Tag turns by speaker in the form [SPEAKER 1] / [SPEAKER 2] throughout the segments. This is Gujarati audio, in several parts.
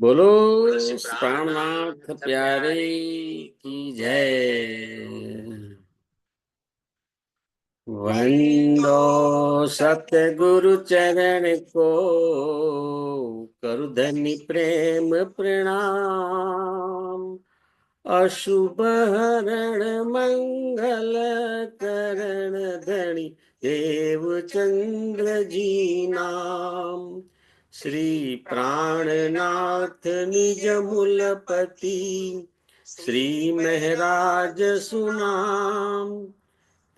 [SPEAKER 1] बोलो प्राणनाथ प्यारे की जय। वंदो सतगुरु चरण को, करु धनि प्रेम प्रणाम। अशुभ हरण मंगल करण धनि देव चंद्र जी नाम। श्री प्राणनाथ निज मूलपति, श्री महराज सुनाम।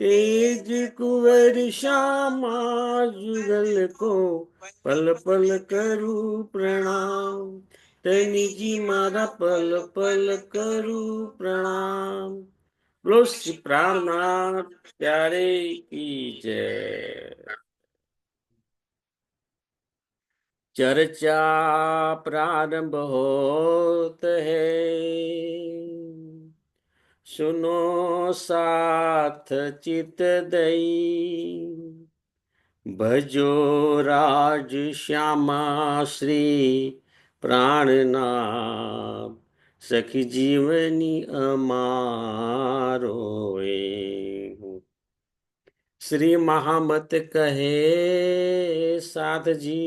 [SPEAKER 1] तेज कुंवर श्यामा जुगल को, पल पल करू प्रणाम। तेनी जी मारा पल पल करू प्रणाम। बोलो श्री प्राणनाथ प्यारे की जय। चर्चा प्रारंभ होत है, सुनो साथ चित दई। भजो राज श्यामा श्री प्राणनाथ, सखी जीवनी अमारो। श्री महामत कहे साध जी,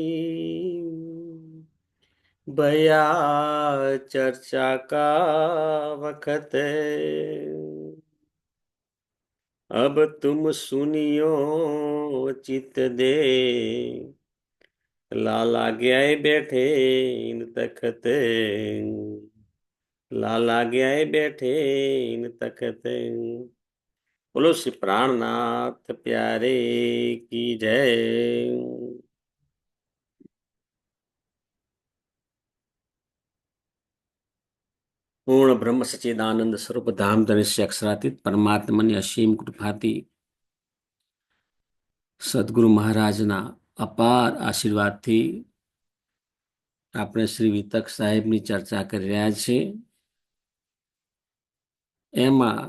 [SPEAKER 1] भया चर्चा का वक्त है। अब तुम सुनियो चित दे, लाला गया बैठे इन तखत। लाला गया बैठे इन तखत। बोलो श्री प्राणनाथ प्यारे की जय। पूर्ण ब्रह्म सच्चिदानंद स्वरूप धाम धनुष्य अक्षरातीत પરમાત્માની અસીમ કૃપાથી સદગુરુ મહારાજના અપાર આશીર્વાદથી આપણે શ્રી વિતક સાહેબની ચર્ચા કરી રહ્યા છીએ. એમાં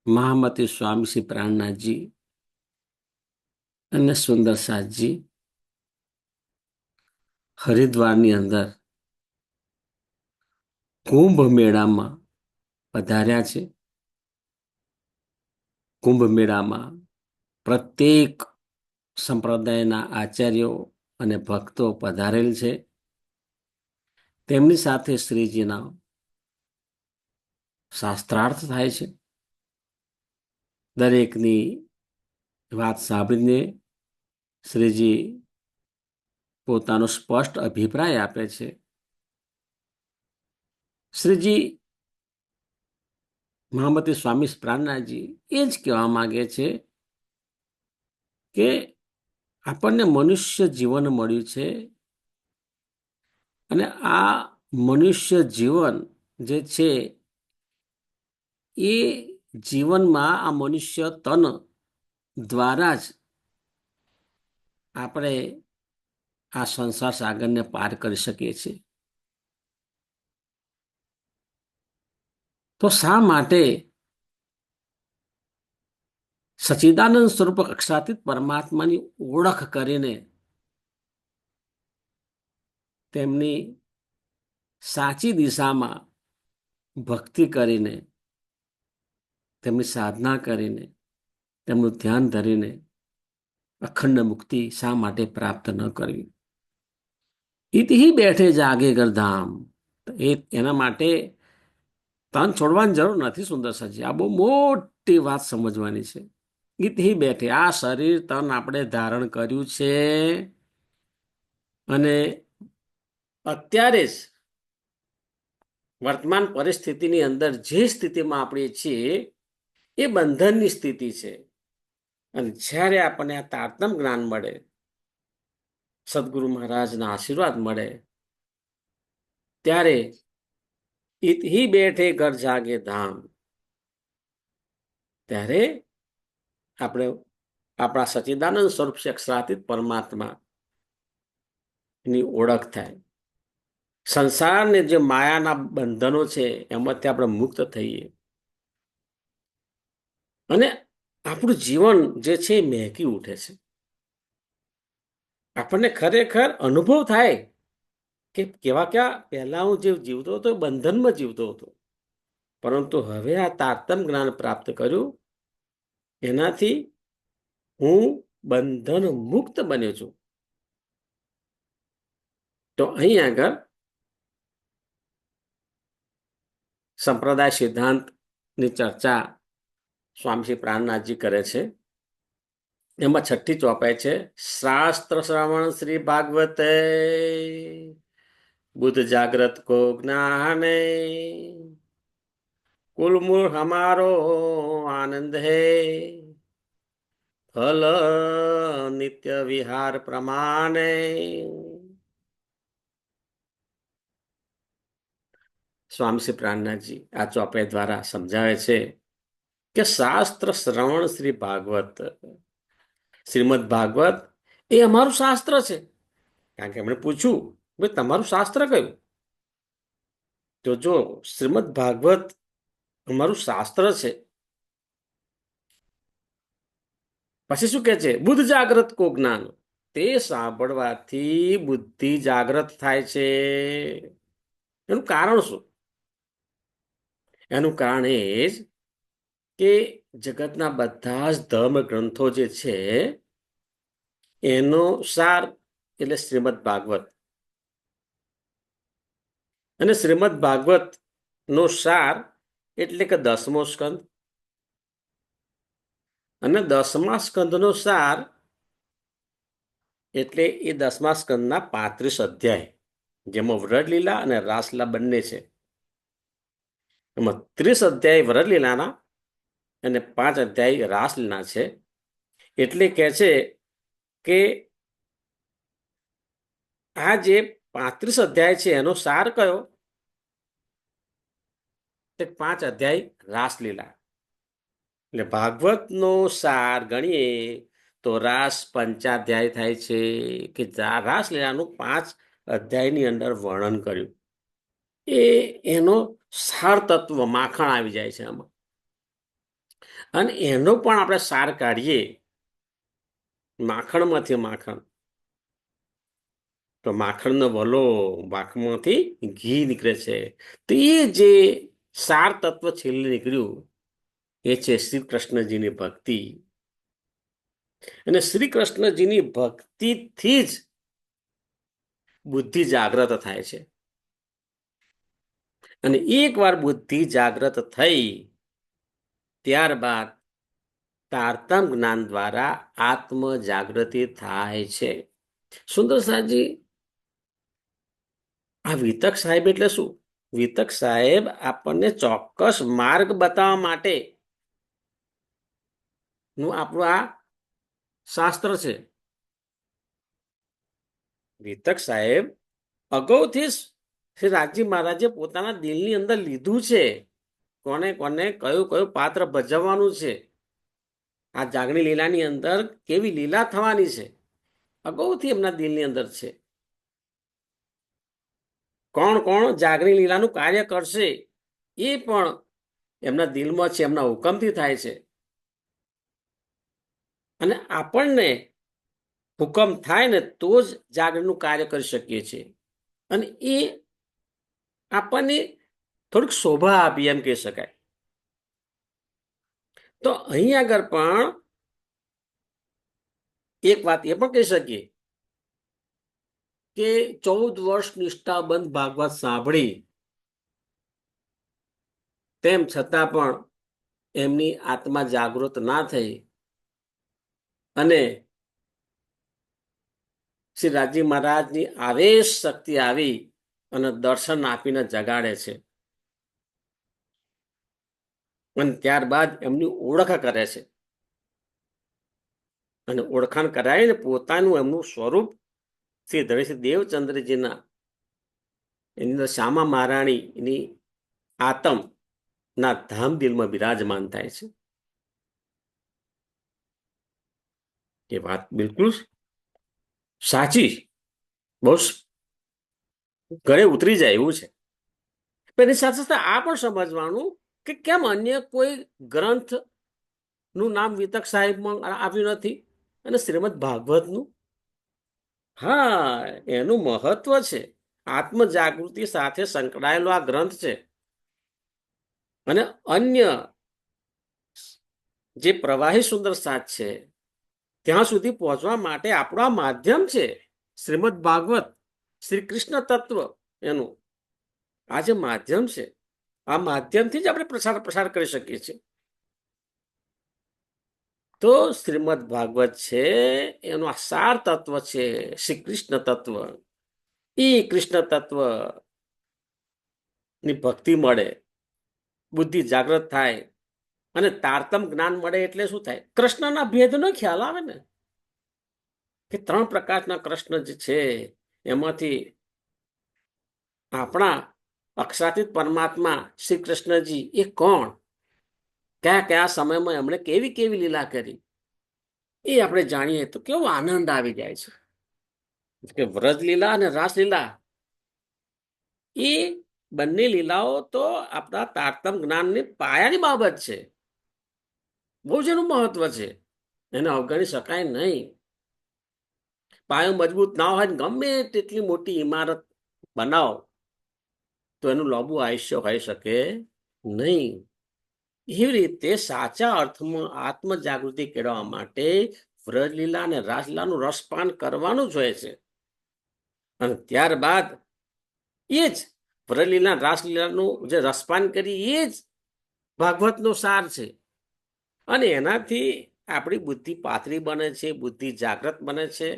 [SPEAKER 1] મહામતી સ્વામી શ્રી પ્રાણનાથજી અને સુંદર સાથજી હરિદ્વારની અંદર કુંભ મેળામાં પધાર્યા છે. કુંભ મેળામાં પ્રત્યેક સંપ્રદાયના આચાર્યો અને ભક્તો પધારેલ છે. તેમની સાથે શ્રીજીના શાસ્ત્રાર્થ થાય છે. દરેકની વાત સાંભળીને શ્રીજી પોતાનો સ્પષ્ટ અભિપ્રાય આપે છે. શ્રીજી મહામતી સ્વામી પ્રાણનાથજી એ જ કહેવા માંગે છે કે આપણને મનુષ્ય જીવન મળ્યું છે અને આ મનુષ્ય જીવન જે છે એ જીવનમાં આ મનુષ્ય તન દ્વારા જ આપણે આ સંસાર સાગરને પાર કરી શકીએ છીએ. તો શા માટે સચ્ચિદાનંદ સ્વરૂપ અક્ષરાતીત પરમાત્માની ઓળખ કરીને તેમની સાચી દિશામાં ભક્તિ કરીને, તેમની સાધના કરીને, તેમનું ધ્યાન ધરીને અખંડ મુક્તિ શા માટે પ્રાપ્ત ન કરવી? ઇતિ બેઠે જાગે ગરધામ. એના માટે તન છોડવાની જરૂર નથી. સુંદર સાજી, આ બહુ મોટી વાત સમજવાની છે. ઇતિ બેઠે, આ શરીર તન આપણે ધારણ કર્યું છે અને અત્યારે જ વર્તમાન પરિસ્થિતિની અંદર જે સ્થિતિમાં આપણે છીએ એ બંધનની સ્થિતિ છે. અને જ્યારે આપણને આ તારતમ જ્ઞાન મળે, સદગુરુ મહારાજના આશીર્વાદ મળે, ત્યારે ઇતિ બેઠે ઘર જાગે ધામ. ત્યારે આપણે આપણા સચ્ચિદાનંદ સ્વરૂપ અક્ષરાતીત પરમાત્મા ની ઓળખ થાય. સંસારને જે માયાના બંધનો છે એમાંથી આપણે મુક્ત થઈએ અને આપણું જીવન જે છે એ મહેકી ઉઠે છે. આપણને ખરેખર અનુભવ થાય કે કેવા ક્યાં પહેલા હું જે જીવતો હતો બંધનમાં જીવતો હતો, પરંતુ હવે આ તારતમ જ્ઞાન પ્રાપ્ત કર્યું, એનાથી હું બંધન મુક્ત બન્યો છું. તો અહીં આગળ સંપ્રદાય સિદ્ધાંતની ચર્ચા સ્વામી પ્રાણનાથજી કરે છે. એમાં છઠ્ઠી ચોપાઈ છે, શાસ્ત્ર શ્રવણ શ્રી ભાગવતે बुध जागृत को ज्ञाने कुल मूल हमारो आनंद है फल नित्य विहार प्रमाणे. સ્વામી શ્રી પ્રાણનાથજી આ ચોપાઈ દ્વારા સમજાવે છે કે શાસ્ત્ર શ્રવણ શ્રી ભાગવત, શ્રીમદ ભાગવત એ અમારું શાસ્ત્ર છે. કારણ કે એમણે પૂછ્યું, ભાઈ તમારું શાસ્ત્ર કયું? તો જો શ્રીમદ ભાગવત અમારું શાસ્ત્ર છે, પછી શું કે છે? બુદ્ધ જાગ્રત કો જ્ઞાન, તે સાંભળવાથી બુદ્ધિ જાગ્રત થાય છે. એનું કારણ શું? એનું કારણ એ જ કે જગતના બધા જ ધર્મ ગ્રંથો જે છે એનો સાર એટલે શ્રીમદ ભાગવત, અને શ્રીમદ ભાગવત નો સાર એટલે કે 10મો સ્કંદ, અને 10મા સ્કંદનો સાર એટલે એ 10મા સ્કંદના 35 અધ્યાય, જેમાં વ્રજલીલા અને રાસલીલા બંને છે. એમાં 30 અધ્યાય વ્રજલીલાના અને 5 અધ્યાય રાસલીલા છે. એટલે કે છે કે આ જે 35 અધ્યાય છે એનો સાર કયો? 5 અધ્યાય રાસલીલા. એટલે ભાગવતનો સાર ગણીએ તો રાસ પંચાધ્યાય થાય છે, કે રાસલીલાનું 5 અધ્યાયની અંદર વર્ણન કર્યું. એનો સાર તત્વ માખણ આવી જાય છે આમાં. અને એનો પણ આપણે સાર કાઢીએ માખણમાંથી માખણ, તો માખણનો વલો માખણમાંથી ઘી નીકળે છે. તો એ જે સાર તત્વ છેલ્લે નીકળ્યું એ છે શ્રી કૃષ્ણજીની ભક્તિ. અને શ્રી કૃષ્ણજીની ભક્તિથી જ બુદ્ધિ જાગ્રત થાય છે. અને એકવાર બુદ્ધિ જાગ્રત થઈ ત્યારબાદ તારતમ જ્ઞાન દ્વારા આત્મ જાગૃતિ થાય છે. સુંદર સાહેબજી, આ વિતક સાહેબ એટલે શું? વિતક સાહેબ આપણને ચોક્કસ માર્ગ બતાવવા માટે નું આપણું આ શાસ્ત્ર છે. વિતક સાહેબ અગાઉથી શ્રી રાજજી મહારાજે પોતાના દિલની અંદર લીધું છે, કોને કોને કયું કયું પાત્ર ભજવવાનું છે, આ જાગણી લીલાની અંદર કેવી લીલા થવાની છે, અગાઉથી એમના દિલની અંદર છે. કોણ કોણ જાગણી લીલાનું કાર્ય કરશે એ પણ એમના દિલમાં છે, એમના હુકમથી થાય છે. અને આપણને હુકમ થાય ને તો જ જાગરણનું કાર્ય કરી શકીએ છીએ. અને એ આપણને થોડીક શોભા આપી એમ કહી શકાય. તો અહીં આગળ પણ એક વાત એ પણ કહી શકીએ કે 14 વર્ષ નિષ્ઠાબંધ ભાગવત સાંભળી તેમ છતાં પણ એમની આત્મા જાગૃત ના થઈ, અને શ્રી રાજજી મહારાજની આવેશ શક્તિ આવી અને દર્શન આપીને જગાડે છે. અને ત્યારબાદ એમની ઓળખ કરે છે, અને ઓળખાણ કરાવીને પોતાનું એમનું સ્વરૂપ શ્રી ધણીશ્રી દેવચંદ્રજીના એની અંદર શ્યામા મહારાણીની આતમ ના ધામ દિલમાં બિરાજમાન થાય છે. એ વાત બિલકુલ સાચી, બહુ ઘરે ઉતરી જાય એવું છે. એની સાથે સાથે આ પણ સમજવાનું કે કેમ અન્ય કોઈ ગ્રંથ નું નામ વિતક સાહેબમાં આવ્યું નથી અને શ્રીમદ ભાગવતનું? હા, એનું મહત્વ છે. આત્મ જાગૃતિ સાથે સંકળાયેલો આ ગ્રંથ છે. અને અન્ય જે પ્રવાહી સુંદર સાથ છે ત્યાં સુધી પહોંચવા માટે આપણું આ માધ્યમ છે. શ્રીમદ ભાગવત, શ્રી કૃષ્ણ તત્વ, એનું આ જે માધ્યમ છે, આ માધ્યમથી જ આપણે પ્રસાર કરી શકીએ છીએ. તો શ્રીમદ ભાગવત છે એનું આ સાર તત્વ છે, શ્રી કૃષ્ણ તત્વ. એ કૃષ્ણ તત્વ ની ભક્તિ મળે, બુદ્ધિ જાગૃત થાય અને તારતમ જ્ઞાન મળે એટલે શું થાય? કૃષ્ણના ભેદનો ખ્યાલ આવે ને, કે 3 પ્રકારના કૃષ્ણ જે છે એમાંથી આપણા અક્ષરાતીત પરમાત્મા શ્રી કૃષ્ણજી એ કોણ, કયા કયા સમયમાં એમણે કેવી કેવી લીલા કરી, એ આપણે જાણીએ તો કેવો આનંદ આવી જાય છે. કે વ્રજ લીલા અને રાસલીલા, એ બંને લીલાઓ તો આપણા તારતમ જ્ઞાનની પાયાની બાબત છે. બહુ જ એનું મહત્વ છે, એને અવગણી શકાય નહીં. પાયો મજબૂત ના હોય, ગમે તેટલી મોટી ઇમારત બનાવો તો એનું લાંબુ આયુષ્ય હોઈ શકે નહીં. એવી રીતે સાચા અર્થમાં આત્મ જાગૃતિ કેળવવા માટે વ્રજલીલા અને રાસલીલાનું રસપાન કરવાનું જ હોય છે. અને ત્યારબાદ એ જ વ્રજલીલા રાસલીલાનું જે રસપાન કરી એ જ ભાગવતનો સાર છે. અને એનાથી આપણી બુદ્ધિ પાતળી બને છે, બુદ્ધિ જાગૃત બને છે,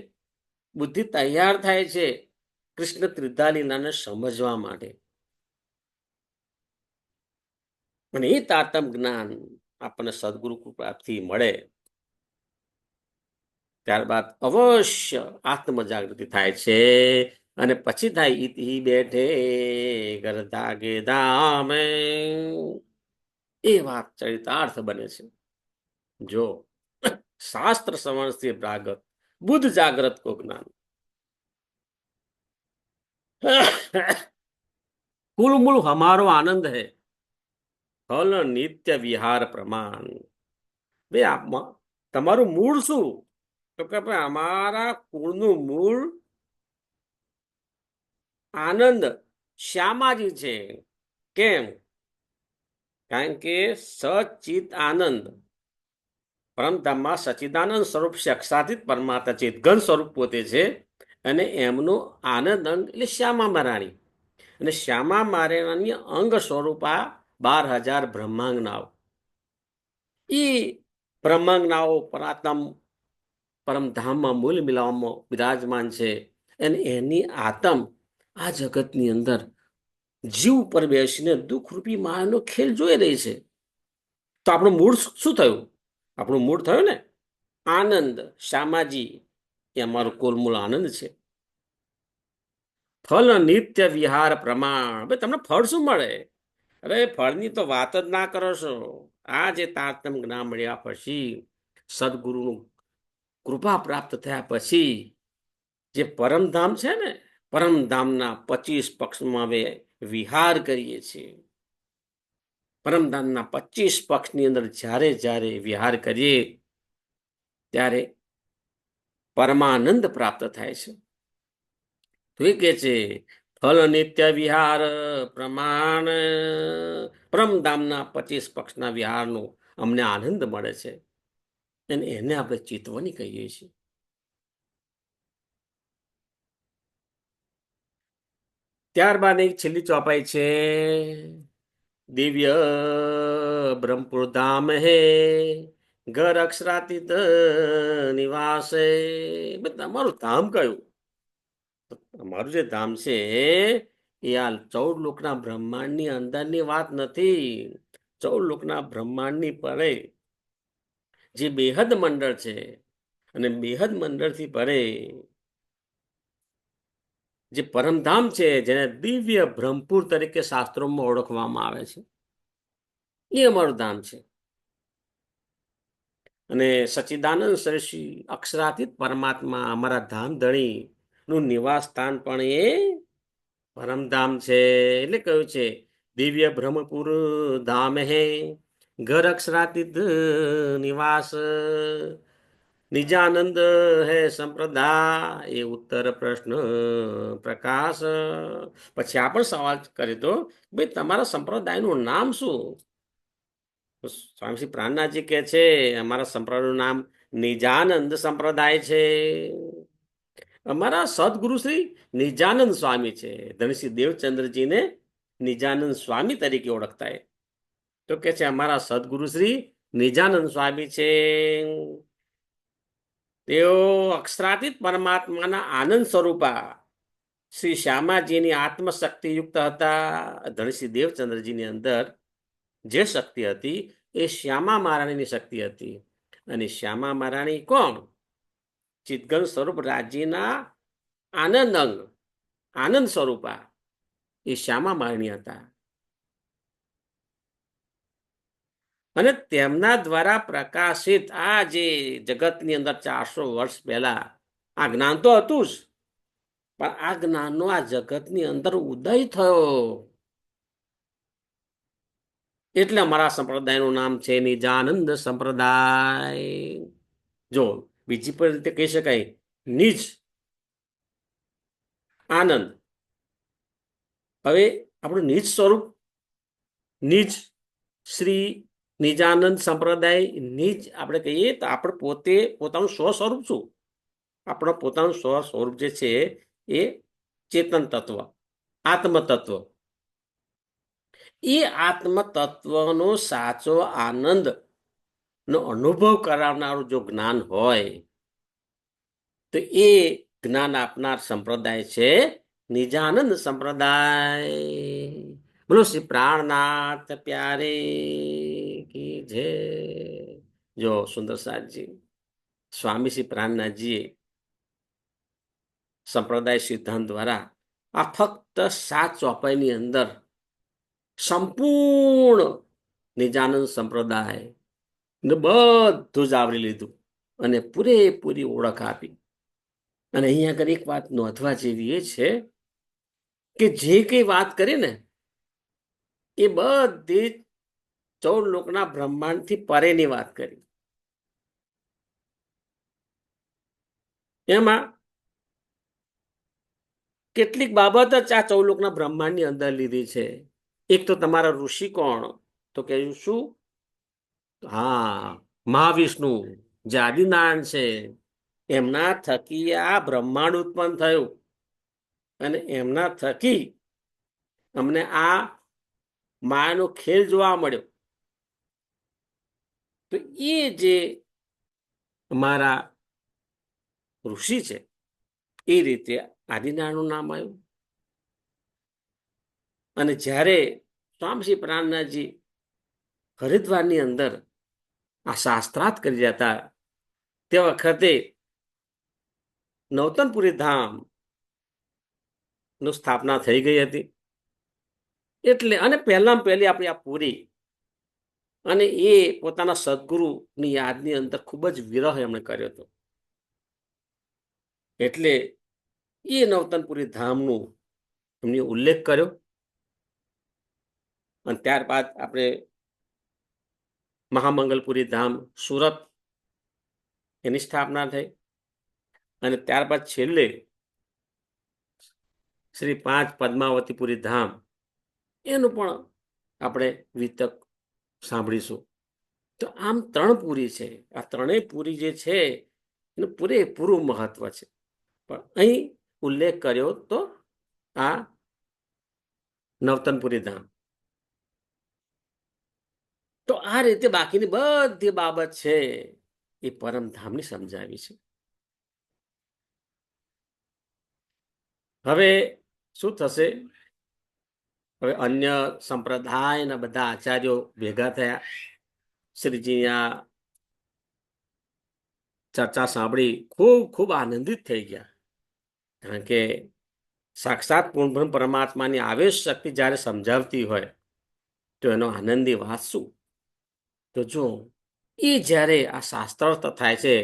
[SPEAKER 1] બુદ્ધિ તૈયાર થાય છે કૃષ્ણ ત્રિધા લીલાને સમજવા માટે. અને એ તારતમ જ્ઞાન આપણને સદગુરુ કૃપાથી મળે ત્યારબાદ અવશ્ય આત્મ જાગૃતિ થાય છે. અને પછી થાય ઇતિ બેઠે ગરદાગે ધામે, એ વાત ચરિતાર્થ બને છે. જો શાસ્ત્ર સમણથી પ્રાગત બુદ્ધ જાગૃત કો જ્ઞાન કુલ મૂળ હમારો આનંદ है, ફલ નિત્ય વિહાર પ્રમાણ. ભાઈ તમારું મૂળ શું? તો કે ભાઈ અમારા કુળનું મૂળ આનંદ શ્યામાજી છે. કેમ? કારણ કે સચિત આનંદ પરમધામમાં સચિદાનંદ સ્વરૂપ સાક્ષાતીત પરમાત્મા ચિતઘન સ્વરૂપ પોતે છે. અને એમનું આનંદ અંગ એટલે શ્યામા મહારાણી. અને શ્યામા મહારાણીની અંગ સ્વરૂપા 12,000 બ્રહ્માંગનાઓ. એ બ્રહ્માંગનાઓ પરમધામમાં મૂલ મિલાવવામાં બિરાજમાન છે. અને એની આતમ આ જગતની અંદર જીવ પર બેસીને દુઃખરૂપી માયાનો ખેલ જોઈ રહી છે. તો આપણું મૂળ શું થયું? આપણું મૂળ થયું ને આનંદ. શ્યામાજી એ અમારું કોલમૂળ આનંદ છે. ફલ નિત્ય વિહાર પ્રમાણ. ભાઈ તમને ફળ શું મળે? અરે ફળની તો વાત જ ના કરો છો. આ જે તારતમ જ્ઞાન મળ્યા પછી, સદગુરુનું કૃપા પ્રાપ્ત થયા પછી જે પરમધામ છે ને, પરમધામના 25 પક્ષમાં હવે વિહાર કરીએ છીએ. પરમધામના 25 પક્ષની અંદર જ્યારે જ્યારે વિહાર કરીએ ત્યારે પરમાનંદ પ્રાપ્ત થાય છે. તો એ કે છે ફલ નિત્ય વિહાર પ્રમાણ, પરમધામના 25 પક્ષના વિહારનો અમને આનંદ મળે છે. અને એને આપણે ચિતવણી કહીએ છીએ. ત્યારબાદ એક છેલ્લી ચોપાઈ છે, દિવ્ય બ્રહ્મપુર ધામ હે ઘર અક્ષરાતીત નિવાસે. તમારું ધામ કયું? તમારું જે ધામ છે એ આ 14 લોકના બ્રહ્માંડની અંદરની વાત નથી. 14 લોકના બ્રહ્માંડની પરે જે બેહદ મંડળ છે, અને બેહદ મંડળથી પરે જે પરમધામ છે, જેને દિવ્ય બ્રહ્મપુર તરીકે શાસ્ત્રોમાં ઓળખવામાં આવે છે, એ અમારું ધામ છે. અને સચ્ચિદાનંદ સરસ્વી અક્ષરાતીત પરમાત્મા અમારા ધામ ધણી નું નિવાસ સ્થાન પણ એ પરમધામ છે. એટલે કહ્યું છે દિવ્ય બ્રહ્મપુર ધામ હે ઘર અક્ષરાતીત નિવાસ. નિજાનંદ હે સંપ્રદાય એ ઉત્તર પ્રશ્ન પ્રકાશ. પછી આ પણ સવાલ કરે તો ભાઈ તમારા સંપ્રદાયનું નામ શું? સ્વામી શ્રી પ્રાણનાથજી કહે છે અમારા સંપ્રદાયનું નામ નિજાનંદ સંપ્રદાય છે. અમારા સદગુરુ શ્રી નિજાનંદ સ્વામી છે. ધનશ્રી દેવચંદ્રજીને નિજાનંદ સ્વામી તરીકે ઓળખતા. તો કે છે અમારા સદગુરુ શ્રી નિજાનંદ સ્વામી છે. તેઓ અક્ષરાતીત પરમાત્માના આનંદ સ્વરૂપા શ્રી શ્યામાજીની આત્મશક્તિ યુક્ત હતા. ધનશ્રી દેવચંદ્રજીની અંદર જે શક્તિ હતી એ શ્યામા મહારાણીની શક્તિ હતી. અને શ્યામા મહારાણી કોણ? ચિદઘન સ્વરૂપ રાજ્યના આનંદ અંગ, આનંદ સ્વરૂપા એ શ્યામા મહારાણી હતા. અને તેમના દ્વારા પ્રકાશિત આ જે જગતની અંદર 400 વર્ષ પહેલા આ જ્ઞાન તો હતું જ, પણ આ જ્ઞાનનો આ જગતની અંદર ઉદય થયો. એટલે અમારા સંપ્રદાયનું નામ છે નિજાનંદ સંપ્રદાય. જો બીજી પણ રીતે કહી શકાય નિજ આનંદ. હવે આપણું નિજ સ્વરૂપ, નિજ શ્રી નિજાનંદ સંપ્રદાય, નિજ આપણે કહીએ તો આપણે પોતે પોતાનું સ્વ સ્વરૂપ શું? આપણું પોતાનું સ્વ સ્વરૂપ જે છે એ ચેતન તત્વ, આત્મ તત્વ. એ આત્મ તત્વનો સાચો આનંદ નો અનુભવ કરાવનારું જો જ્ઞાન હોય તો એ જ્ઞાન આપનાર સંપ્રદાય છે નિજાનંદ સંપ્રદાય. બોલો શ્રી પ્રાણનાથ પ્યારે કી જય. જો સુંદર સાહેબજી સ્વામી શ્રી પ્રાણનાથજીએ સંપ્રદાય સિદ્ધાંત દ્વારા આ ફક્ત 7 ચોપાઈની અંદર સંપૂર્ણ નિજાનંદ સંપ્રદાય ને બધું જ આવરી લીધું અને પૂરેપૂરી ઓળખ આપી. અને અહીંયા આગળ એક વાત નોંધવા જેવી એ છે કે જે કઈ વાત કરી ને એ બધી 14 લોકના બ્રહ્માંડથી પરેની વાત કરી. એમાં કેટલીક બાબત જ આ 14 લોકના બ્રહ્માંડની અંદર લીધી છે. એક તો તમારા ઋષિ કોણ? તો કહ્યું શું? હા, મહાવિષ્ણુ જે આદિનારાયણ છે, એમના થકી આ બ્રહ્માંડ ઉત્પન્ન થયું અને એમના થકી અમને આ માયાનો ખેલ જોવા મળ્યો. તો એ જે અમારા ઋષિ છે એ રીતે આદિનારાયણનું નામ આવ્યું. અને જ્યારે સ્વામી શ્રી પ્રાણનાથજી હરિદ્વારની અંદર આ શાસ્ત્રાર્થ કરી જતા તે વખતે નવતનપુરી ધામ નું સ્થાપના થઈ ગઈ હતી. એટલે અને પહેલામાં પહેલી આપણી આ પુરી, અને એ પોતાના સદગુરુની યાદની અંદર ખૂબ જ વિરહ એમણે કર્યો હતો. એટલે એ નવતનપુરી ધામનું એમને ઉલ્લેખ કર્યો. અને ત્યારબાદ આપણે મહામંગલપુરી ધામ સુરત એની સ્થાપના થઈ. અને ત્યારબાદ છેલ્લે શ્રી 5 પદ્માવતીપુરી ધામ એનું પણ આપણે વિતક સાંભળીશું. તો આમ 3 પુરી છે. આ 3 પુરી જે છે એનું પૂરેપૂરું મહત્વ છે. પણ અહીં ઉલ્લેખ કર્યો તો આ નવતનપુરી ધામ. તો આ રીતે બાકીની બધી બાબત છે એ પરમધામની સમજાવી છે. હવે શું થશે? હવે અન્ય સંપ્રદાયના બધા આચાર્યો ભેગા થયા. શ્રીજી આ ચર્ચા સાંભળી ખૂબ ખૂબ આનંદિત થઈ ગયા. કારણ કે સાક્ષાત પૂર્ણ પરમાત્માની આવેશ શક્તિ જ્યારે સમજાવતી હોય તો એનો આનંદની વાત શું? તો જો એ જ્યારે આ શાસ્ત્રાર્થ થાય છે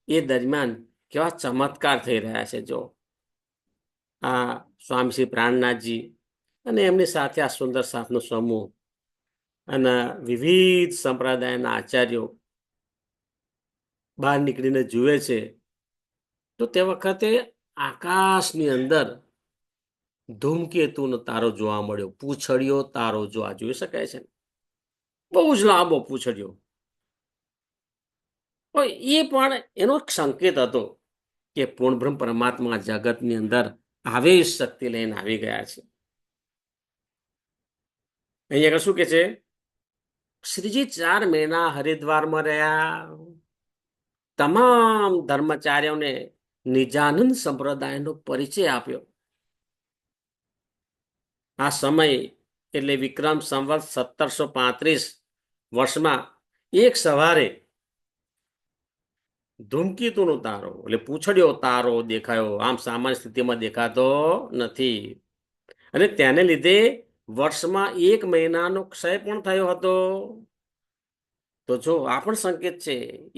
[SPEAKER 1] એ દરમિયાન કેવા ચમત્કાર થઈ રહ્યા છે. જો આ સ્વામી શ્રી પ્રાણનાથજી અને એમની સાથે આ સુંદર સાથનો સમૂહ અને વિવિધ સંપ્રદાયના આચાર્યો બહાર નીકળીને જુએ છે તો તે વખતે આકાશની અંદર ધૂમકેતુનો તારો જોવા મળ્યો. પૂંછડીયો તારો જોઈ શકાય છે. બહુ જ લાંબો પૂંછડીયો. એ પણ એનો એક સંકેત હતો કે પૂર્ણબ્રહ્મ પરમાત્મા જગતની અંદર આવેશ શક્તિ લઈને આવી ગયા છે. અહીંયા શું કે છે? શ્રીજી 4 મહિના હરિદ્વારમાં રહ્યા. તમામ ધર્મચાર્યોને નિજાનંદ સંપ્રદાયનો પરિચય આપ્યો. આ સમય એટલે વિક્રમ સંવત 1735 વર્ષમાં એક સવારે ધૂમકેતુનો તારો એટલે પૂંછડીયો તારો દેખાયો. આમ સામાન્ય સ્થિતિમાં દેખાતો નથી અને તેને લીધે વર્ષમાં 1 મહિનાનો ક્ષય પણ થયો હતો. તો જો આ પણ સંકેત છે.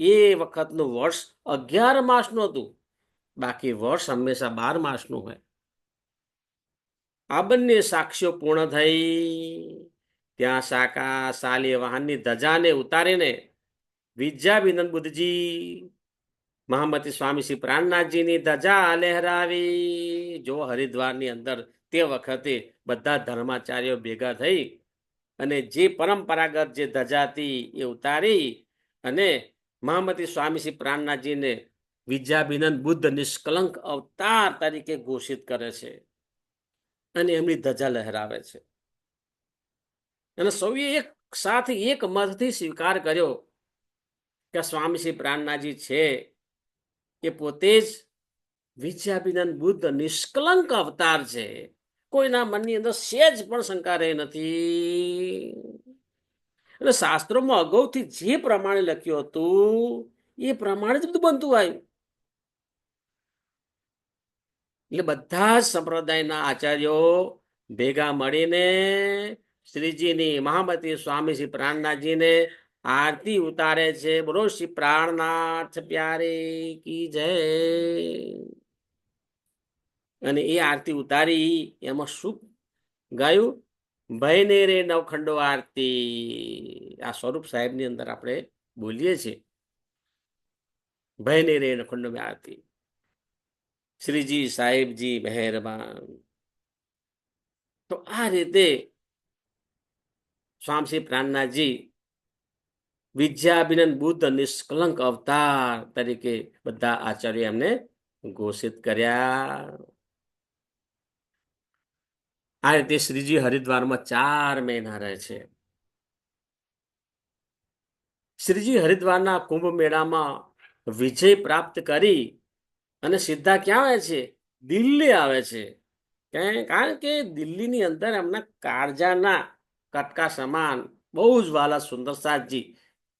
[SPEAKER 1] એ વખતનું વર્ષ 11 માસનું હતું. બાકી વર્ષ હંમેશા 12 માસનું હોય. આ બંને સાક્ષીઓ પૂર્ણ થઈ. ત્યાં શાકા સાલી વાહનની ધજાને ઉતારીને વિદ્યાવિનંદ બુદ્ધજી મહામતી સ્વામી શ્રી પ્રાણનાથજીની ધજા લહેરાવી. જો હરિદ્વારની અંદર તે વખતે બધા ધર્માચાર્યો ભેગા થઈ અને જે પરંપરાગત જે ધજા હતી એ ઉતારી અને મહામતી સ્વામી શ્રી પ્રાણનાથજીને વિદ્યાવિનંદ બુદ્ધ નિષ્કલંક અવતાર તરીકે ઘોષિત કરે છે અને એમની ધજા લહેરાવે છે. અને સૌએ એક સાથે એક મતથી સ્વીકાર કર્યો કે સ્વામી શ્રી પ્રાણનાથજી છે એ પોતે જ વિદ્યાવિનંદ બુદ્ધ નિષ્કલંક અવતાર છે. કોઈના મનની અંદર સેજ પણ શંકા રહી નથી. અને શાસ્ત્રોમાં અગાઉથી જે પ્રમાણે લખ્યું હતું એ પ્રમાણે જ બધું બનતું આવ્યું. એટલે બધા જ સંપ્રદાયના આચાર્યો ભેગા મળીને શ્રીજીની મહામતી સ્વામી શ્રી પ્રાણનાથજીને આરતી ઉતારે છે. બોલો શ્રી પ્રાણનાથ પ્યારે કી જય. અને એ આરતી ઉતારી એમાં શું ગાયું? ભયને રે નવખંડો આરતી. આ સ્વરૂપ સાહેબની અંદર આપણે બોલીએ છીએ ભયને રે નવખંડો આરતી. શ્રીજી સાહેબજી મહેરબાન. તો આ રીતે સ્વામી શ્રી પ્રાણનાથજી વિદ્યાવિનંદ બુદ્ધ નિષ્કલંક અવતાર તરીકે બધા આચાર્ય એમને ઘોષિત કર્યા. આ રીતે શ્રીજી હરિદ્વારમાં 4 મહિના રહે છે. શ્રીજી હરિદ્વારના કુંભ મેળામાં વિજય પ્રાપ્ત કરી અને સીધા ક્યાં આવે છે? દિલ્હી આવે છે. કારણ કે દિલ્હીની અંદર એમના કાળજાના કટકા સમાન બહુ જ વાલા સુંદરસાદજી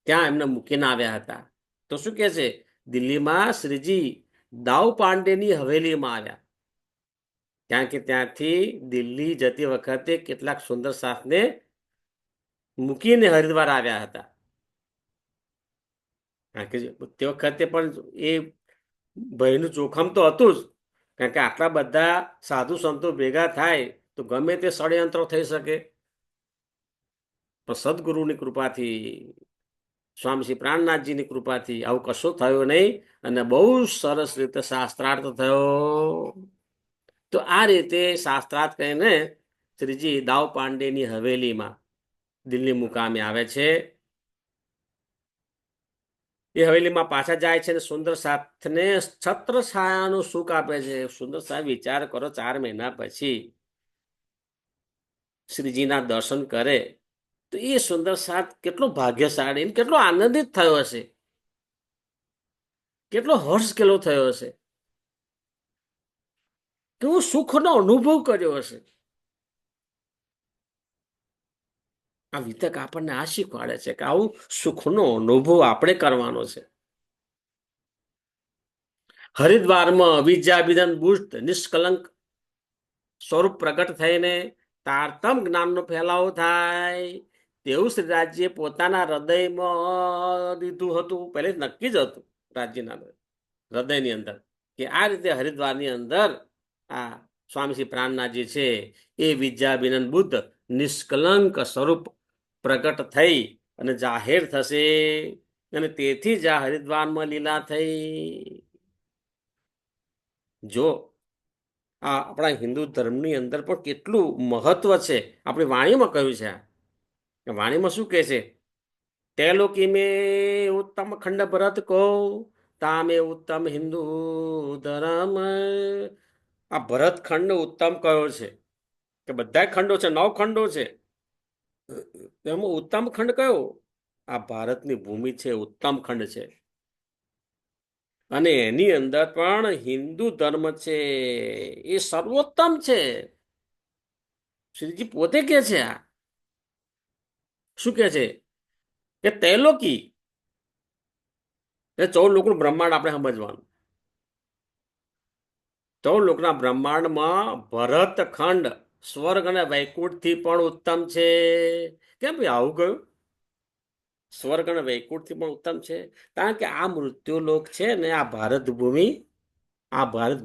[SPEAKER 1] ત્યાં એમને મૂકીને આવ્યા હતા. તો શું કે છે? દિલ્હીમાં શ્રીજી દાઉ પાંડેની હવેલીમાં આવ્યા. કારણ કે ત્યાંથી દિલ્હી જતી વખતે કેટલાક સુંદર સાથને મૂકીને હરિદ્વાર આવ્યા હતા. કારણ કે તે વખતે પણ એ ભયનું જોખમ તો હતું જ. કારણ કે આટલા બધા સાધુ સંતો ભેગા થાય તો ગમે તે ષડયંત્રો થઈ શકે. પણ સદગુરુની કૃપાથી, સ્વામી શ્રી પ્રાણનાથજીની કૃપાથી આવું કશું થયું નહીં અને બહુ સરસ રીતે શાસ્ત્રાર્થ થયો. તો આ રીતે શાસ્ત્રાર્થ કહીને શ્રીજી દાઉ પાંડેની હવેલીમાં દિલ્હી મુકામે આવે છે. એ હવેલીમાં પાછા જાય છે અને સુંદર સાથને છત્ર છાયાનું સુખ આપે છે. સુંદર સાહેબ વિચાર કરો, 4 મહિના પછી શ્રીજીના દર્શન કરે તો એ સુંદર સાથ કેટલો ભાગ્યશાળી, કેટલો આનંદિત થયો હશે, કેટલો હર્ષ કેલો થયો હશે, કેવો સુખનો અનુભવ કર્યો હશે. આ વિતક આપણને આ શીખવાડે છે કે આવું સુખનો અનુભવ આપણે કરવાનો છે. હરિદ્વારમાં વિદ્યાવિનંદ બુદ્ધ નિષ્કલંક સ્વરૂપ પ્રગટ થઈને તારતમ જ્ઞાનનો ફેલાવો થાય તેવું શ્રી રાજ્યે પોતાના હૃદયમાં દીધું હતું. પહેલે નક્કી જ હતું રાજ્યના હૃદયની અંદર કે આ રીતે હરિદ્વારની અંદર આ સ્વામી શ્રી પ્રાણનાથજી છે એ વિદ્યાવિનંદ બુદ્ધ નિષ્કલંક સ્વરૂપ પ્રગટ થઈ અને જાહેર થશે. અને તેથી જ આ હરિદ્વારમાં લીલા થઈ. જો આ આપણા હિન્દુ ધર્મની અંદર પણ કેટલું મહત્વ છે. આપણી વાણીમાં કહ્યું છે. આ વાણીમાં શું કહે છે? તૈલોકી મેં ઉત્તમ ખંડ ભરત કહો તામે ઉત્તમ હિન્દુ ધર્મ. આ ભરત ખંડ ઉત્તમ કયો છે? કે બધા ખંડો છે, 9 ખંડો છે, એમાં ઉત્તમ ખંડ કયો? આ ભારતની ભૂમિ છે, ઉત્તમ ખંડ છે. અને એની અંદર પણ હિન્દુ ધર્મ છે એ સર્વોત્તમ છે. શ્રીજી પોતે કે છે. આ શું કે છે? કે તૈલોકી એ 14 લોકનું બ્રહ્માંડ આપણે સમજવાનું. 14 લોકના બ્રહ્માંડમાં ભરતખંડ સ્વર્ગ અને વૈકુંઠથી પણ ઉત્તમ છે. કેમ ભાઈ આવું કહ્યું? સ્વર્ગ અને વૈકુંઠથી પણ ઉત્તમ છે. કારણ કે આ મૃત્યુલોક છે ને, આ ભારત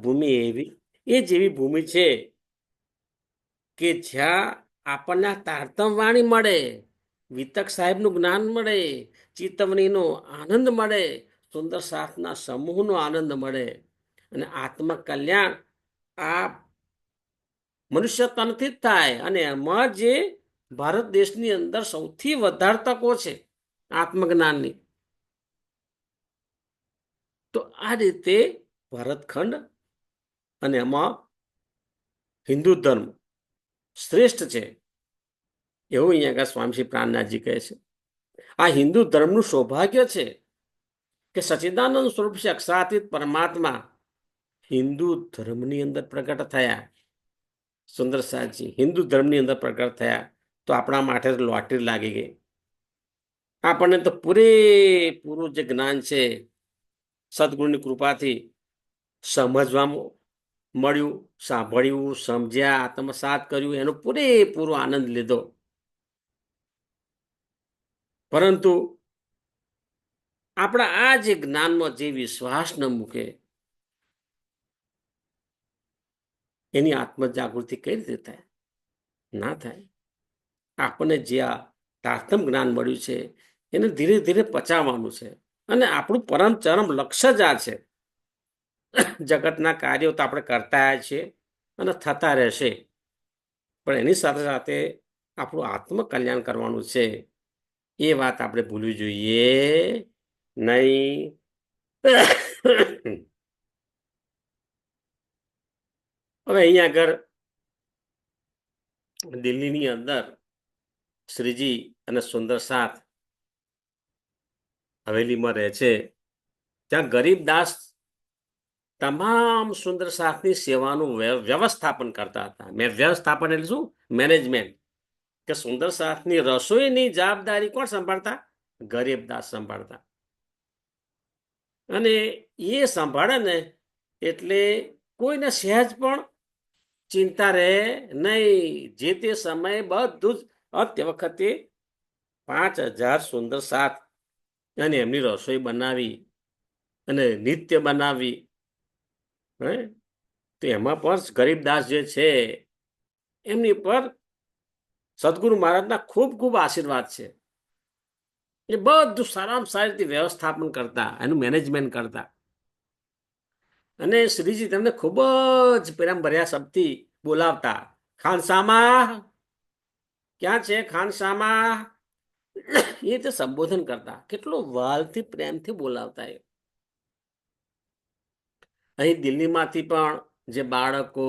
[SPEAKER 1] ભૂમિ એવી એ જેવી ભૂમિ છે કે જ્યાં આપણને તારતમ વાણી મળે, વિતક સાહેબનું જ્ઞાન મળે, ચેતવણીનો આનંદ મળે, સુંદર સાથના સમૂહનો આનંદ મળે, અને આત્મકલ્યાણ આ મનુષ્ય તનથી જ થાય. અને એમાં જે ભારત દેશની અંદર સૌથી વધારે તકો છે આત્મજ્ઞાનની. તો આ રીતે ભરતખંડ અને એમાં હિન્દુ ધર્મ શ્રેષ્ઠ છે એવું અહીંયા આગળ સ્વામી પ્રાણનાથજી કહે છે. આ હિન્દુ ધર્મનું સૌભાગ્ય છે કે સચ્ચિદાનંદ સ્વરૂપ છે અક્ષરાતીત પરમાત્મા હિન્દુ ધર્મની અંદર પ્રગટ થયા. સુંદર સાહેબજી હિન્દુ ધર્મની અંદર પ્રગટ થયા તો આપણા માટે લોટરી લાગી ગઈ. આપણને તો પૂરેપૂરું જે જ્ઞાન છે સદગુરુની કૃપાથી સમજવા મળ્યું, સાંભળ્યું, સમજ્યા, આત્મસાત કર્યું, એનો પૂરેપૂરો આનંદ લીધો. પરંતુ આપણા આ જે જ્ઞાનમાં જે વિશ્વાસ ન મૂકે એની આત્મજાગૃતિ કઈ રીતે થાય? ના થાય. આપણને જે આ તારતમ જ્ઞાન મળ્યું છે એને ધીરે ધીરે પચાવવાનું છે. અને આપણું પરમ ચરમ લક્ષ્ય જ આ છે. જગતના કાર્યો તો આપણે કરતા છીએ અને થતા રહેશે, પણ એની સાથે સાથે આપણું આત્મકલ્યાણ કરવાનું છે. એ વાત આપણે ભૂલવી જોઈએ નહીં. હવે અહીંયા આગળ દિલ્હીની અંદર શ્રીજી અને સુંદર સાથ હવેલીમાં રહે છે. ત્યાં ગરીબદાસ તમામ સુંદર સાથની સેવાનું વ્યવસ્થાપન કરતા હતા. વ્યવસ્થાપન એટલે શું? મેનેજમેન્ટ. કે સુંદર સાથની રસોઈની જવાબદારી કોણ સંભાળતા? ગરીબદાસ સંભાળતા. અને એ સંભાળે ને એટલે કોઈને સહેજ પણ ચિંતા રહે નહીં. જે તે સમયે બધું જ તે વખતે 5000 સુંદર સાથ અને એમની રસોઈ બનાવી અને નિત્ય બનાવી. તો એમાં પણ ગરીબદાસ જે છે એમની પર સદગુરુ મહારાજના ખૂબ ખૂબ આશીર્વાદ છે. એ બધું સારામાં સારી રીતે વ્યવસ્થાપન કરતા, એનું મેનેજમેન્ટ કરતા. અને શ્રીજી તેમને ખૂબ જ પ્રેમ ભર્યા શબ્દથી બોલાવતા. ખાનસામા ક્યાં છે? ખાનસામા એ તે સંબોધન કરતા. કેટલો વાલથી પ્રેમથી બોલાવતા. એ અહીં દિલ્હીમાંથી પણ જે બાળકો,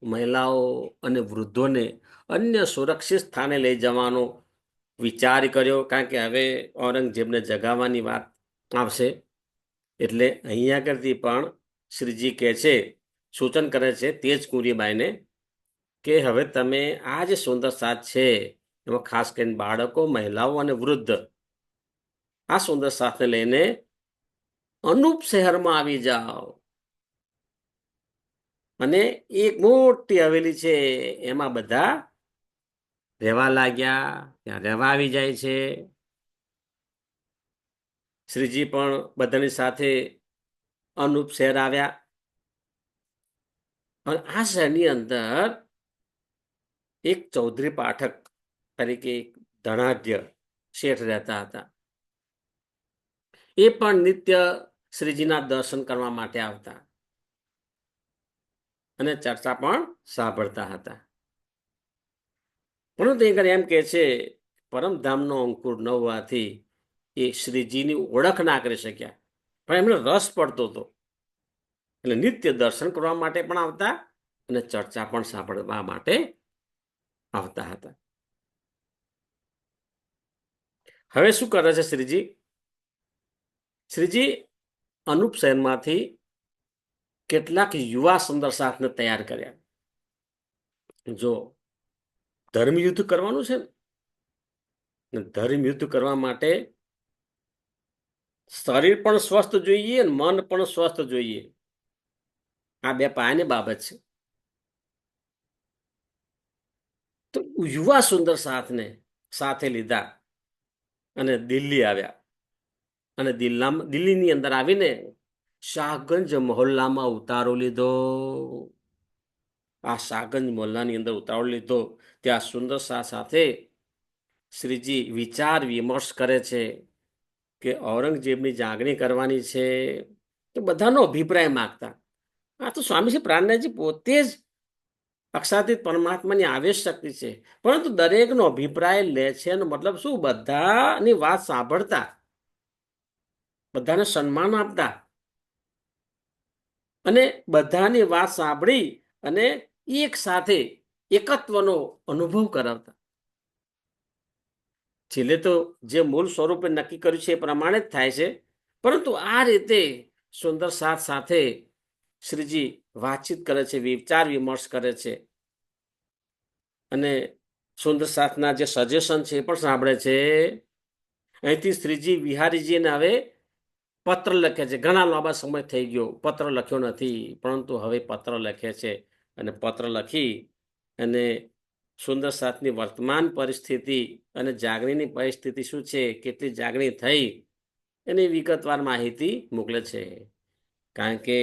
[SPEAKER 1] મહિલાઓ અને વૃદ્ધોને અન્ય સુરક્ષિત સ્થાને લઈ જવાનો વિચાર કર્યો. કારણ કે હવે ઔરંગઝેબને જગાવવાની વાત આવશે. એટલે અહીંયા કરતી પણ શ્રીજી કહે છે, સૂચન કરે છે તેજ કુંવરીબાઈને કે હવે તમે આ જે સુંદર સાથ છે એમાં ખાસ કરીને બાળકો, મહિલાઓ અને વૃદ્ધ આ સુંદર સાથને લઈને અનુપ શહેરમાં આવી જાઓ. અને એક મોટી હવેલી છે એમાં બધા રહેવા લાગ્યા. ત્યાં રહેવા આવી જાય છે. શ્રીજી પણ બધાની સાથે અનુપ શહેર આવ્યા. અને આ શહેરની અંદર એક ચૌધરી પાઠક તરીકે એક ધનાઢ્ય શેઠ રહેતા હતા. એ પણ નિત્ય શ્રીજીના દર્શન કરવા માટે આવતા અને ચર્ચા પણ સાંભળતા હતા. પરંતુ એ એમ કે છે, પરમધામનો અંકુર ન હોવાથી એ શ્રીજીની ઓળખ ના કરી શક્યા, પણ એમને રસ પડતો હતો. એટલે નિત્ય દર્શન કરવા માટે પણ આવતા અને ચર્ચા પણ સાંભળવા માટે આવતા હતા. હવે શું કરે છે શ્રીજી? શ્રીજી અનુપ શહેરમાંથી કેટલાક યુવા સુંદર સાથને તૈયાર કર્યા. જો ધર્મ યુદ્ધ કરવાનું છે ને, ધર્મ યુદ્ધ કરવા માટે શરીર પણ સ્વસ્થ જોઈએ અને મન પણ સ્વસ્થ જોઈએ. આ બે પાયાની બાબત છે. તો યુવા સુંદર સાથને સાથે લીધા અને દિલ્હી આવ્યા અને દિલ્હીની અંદર આવીને શાહગંજ મહોલ્લામાં ઉતારો લીધો. આ શાહગંજ મહોલ્લાની અંદર ઉતારો લીધો. ત્યાં સુંદર શાહ સાથે શ્રીજી વિચાર વિમર્શ કરે છે કે ઔરંગઝેબની જાગણી કરવાની છે. તો બધાનો અભિપ્રાય માગતા. આ તો સ્વામીજી પ્રાણનાથજી પોતે જ અક્ષાતીત પરમાત્માની આવેશ શક્તિ છે, પરંતુ દરેકનો અભિપ્રાય લે છે. એનો મતલબ શું? બધાની વાત સાંભળતા, બધાને સન્માન આપતા અને બધાની વાત સાંભળી અને એક સાથે એકત્વનો અનુભવ કરાવતા. છેલ્લે તો જે મૂળ સ્વરૂપે નક્કી કર્યું છે એ પ્રમાણે જ થાય છે, પરંતુ આ રીતે સુંદર સાથ સાથે શ્રીજી વાતચીત કરે છે, વિચાર વિમર્શ કરે છે અને સુંદર સાથના જે સજેશન છે એ પણ સાંભળે છે. અહીંથી શ્રીજી વિહારીજીને હવે પત્ર લખે છે. ઘણા લાંબા સમય થઈ ગયો, પત્ર લખ્યો નથી, પરંતુ હવે પત્ર લખે છે અને પત્ર લખી અને સુંદર સાથની વર્તમાન પરિસ્થિતિ અને જાગણીની પરિસ્થિતિ શું છે, કેટલી જાગણી થઈ એની વિગતવાર માહિતી મોકલે છે. કારણ કે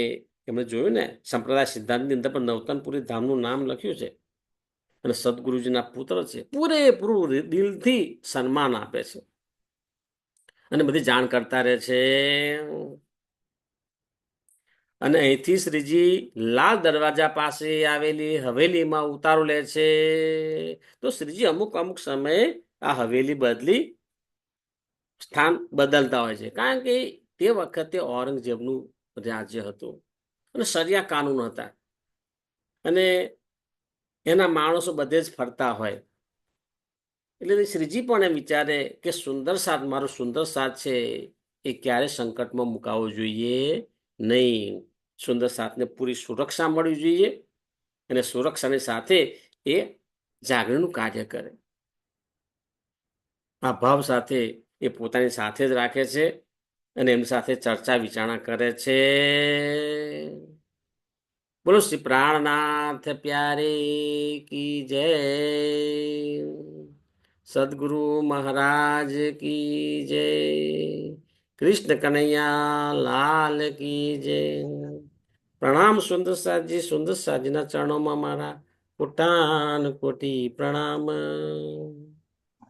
[SPEAKER 1] એમણે જોયું ને, સંપ્રદાય સિદ્ધાંતની અંદર પણ નવતનપુરી ધામનું નામ લખ્યું છે અને સદગુરુજીના પુત્ર છે. પૂરેપૂરું દિલથી સન્માન આપે છે અને બધી જાણ કરતા રહે છે. અને અહીંથી શ્રીજી લાલ દરવાજા પાસે આવેલી હવેલીમાં ઉતારો લે છે. તો શ્રીજી અમુક અમુક સમયે આ હવેલી બદલી સ્થાન બદલતા હોય છે, કારણ કે તે વખતે ઔરંગઝેબનું રાજ્ય હતું અને સરિયા કાનૂન હતા અને એના માણસો બધે જ ફરતા હોય. એટલે શ્રીજી પણ એમ વિચારે કે સુંદર સાથ, મારો સુંદર સાથ છે, એ ક્યારે સંકટમાં મુકાવવો જોઈએ નહીં. સુંદર સાથને પૂરી સુરક્ષા મળવી જોઈએ અને સુરક્ષાની સાથે એ જાગરણનું કાર્ય કરે. આ ભાવ સાથે એ પોતાની સાથે જ રાખે છે અને એમની સાથે ચર્ચા વિચારણા કરે છે. બોલો શ્રી પ્રાણનાથ પ્યારે કી જય, સદગુરુ મહારાજ કી જય, કૃષ્ણ કનૈયા લાલ કી જય. પ્રણામ સુંદર સાજી. સુંદર સાજીના ચરણોમાં મારા કોટાન કોટી પ્રણામ.